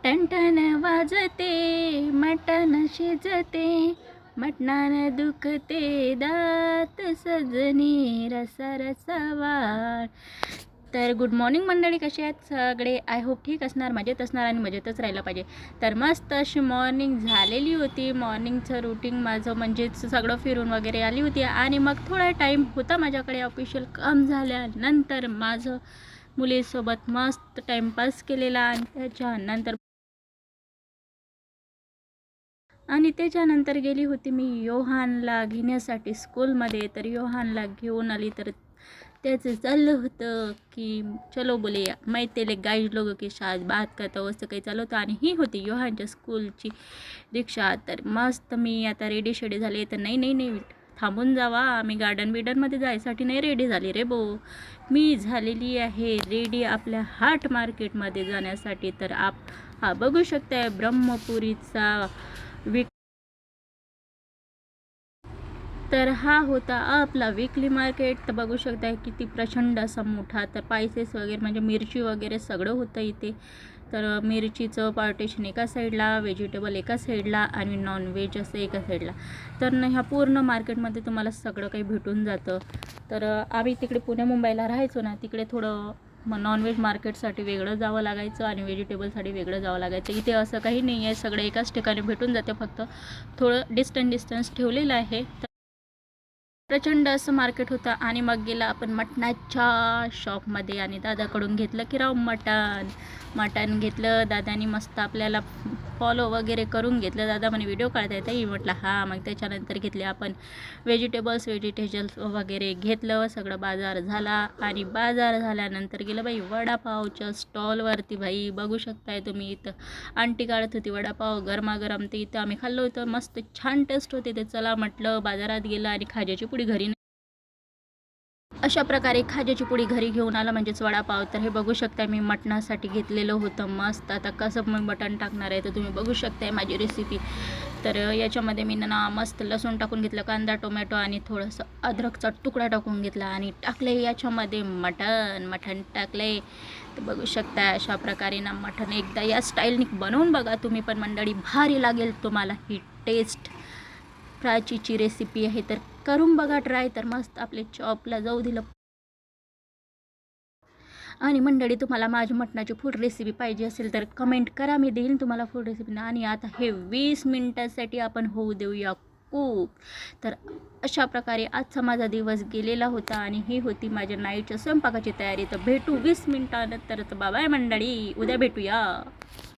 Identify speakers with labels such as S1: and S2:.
S1: टणटण वाजते, मटण शिजते, मटणानं दुखते दात सजनी रसा रसावार. तर गुड मॉर्निंग मंडळी, कसे आहेत सगळे? आय होप ठीक असणार, मजेत असणार आणि मजेतच राहायला पाहिजे. तर मस्त अशी मॉर्निंग झालेली होती. मॉर्निंगचं रुटीन माझं म्हणजेच सगळं फिरून वगैरे आली होती आणि मग थोडा टाईम होता माझ्याकडे. ऑफिशियल काम झाल्यानंतर माझं मुलीसोबत मस्त टाईमपास केलेला आणि त्याच्यानंतर गेली होती मी योहानला घेण्यासाठी स्कूलमध्ये. तर योहानला घेऊन आली तर त्याचं चाललं होतं की चलो बोले मैं तेले गाइड लोगों के साथ बात करता हूँ, असं काही चालू होतं. आणि ही होती योहानच्या स्कूलची रिक्षा. तर मस्त मी आता रेडी शेडी झाले. तर नाही थांबून जावा, आम्ही गार्डनमध्ये जायसाठी नाही रेडी झाली रे बो. मी झालेली आहे रेडी आपल्या हाट मार्केटमध्ये जाण्यासाठी. तर हा बघू शकताय ब्रह्मपुरीचा तर हा होता आपला वीकली मार्केट. तर बघू शकता किती प्रचंड असा मोठा. तर पायसेस वगैरे म्हणजे मिरची वगैरे सगळं होतं इथे. तर मिरचीचं पार्टेशन एका साईडला, व्हेजिटेबल एका साईडला आणि नॉनव्हेज असं एका साईडला. तर ह्या पूर्ण मार्केटमध्ये तुम्हाला सगळं काही भेटून जातं. तर आम्ही तिकडे पुणे मुंबईला राहायचो ना, तिकडे थोडं नॉनव्हेज मार्केटसाठी वेगळं जावं लागायचं आणि व्हेजिटेबलसाठी वेगळं जावं लागायचं. इथे असं काही नाही आहे, सगळं एकाच ठिकाणी भेटून जाते, फक्त थोडं डिस्टन्स ठेवलेलं आहे. प्रचंड असं मार्केट होतं. आणि मग गेलं आपण मटणाच्या शॉपमध्ये आणि दादाकडून घेतलं की राव मटण घेतलं. दादानी मस्त आपल्याला फॉलो वगैरे करून घेतलं. दादा म्हणे व्हिडिओ काढता येतं, म्हटलं हां. मग त्याच्यानंतर घेतले आपण व्हेजिटेबल्स वगैरे घेतलं. सगळं बाजार झाला आणि बाजार झाल्यानंतर गेलं बाई वडापावच्या स्टॉलवरती. भाई बघू शकताय तुम्ही, इथं आंटी काढत होती वडापाव गरमागरम. ते इथं आम्ही खाल्लं होतं, मस्त छान टेस्ट होते. ते चला म्हटलं बाजारात गेलं आणि खाज्याची पुडी घरी अशा प्रकारे खाज्याची पुडी घरी घेऊन आला म्हणजेच वडापाव. तर हे बघू शकताय मी मटणासाठी घेतलेलं होतं मस्त. आता कसं मग मटण टाकणार आहे तर तुम्ही बघू शकताय माझी रेसिपी. तर याच्यामध्ये मी ना मस्त लसूण टाकून घेतलं, कांदा टोमॅटो आणि थोडंसं अद्रकचा तुकडा टाकून घेतला आणि टाकले याच्यामध्ये मटण टाकले. तर बघू शकता अशा प्रकारे ना मटण एकदा या स्टाईलने बनवून बघा तुम्ही पण मंडळी, भारी लागेल तुम्हाला ही टेस्ट. प्राचीची रेसिपी आहे तर करून बघा ट्राय. तर मस्त आपले चॉपला जाऊ दिलं. आणि मंडळी तुम्हाला माझी मटणाची फूड रेसिपी पाहिजे असेल तर कमेंट करा, मी देईन तुम्हाला फूड रेसिपी. आणि आता हे 20 मिनिटासाठी आपण होऊ देऊया कुक. तर अशा प्रकारे आजचा माझा दिवस गेलेला होता आणि ही होती माझ्या नाईटच्या स्वयंपाकाची तयारी. तर भेटू 20 मिनिटानंतर. तर बाय मंडळी, उद्या भेटूया.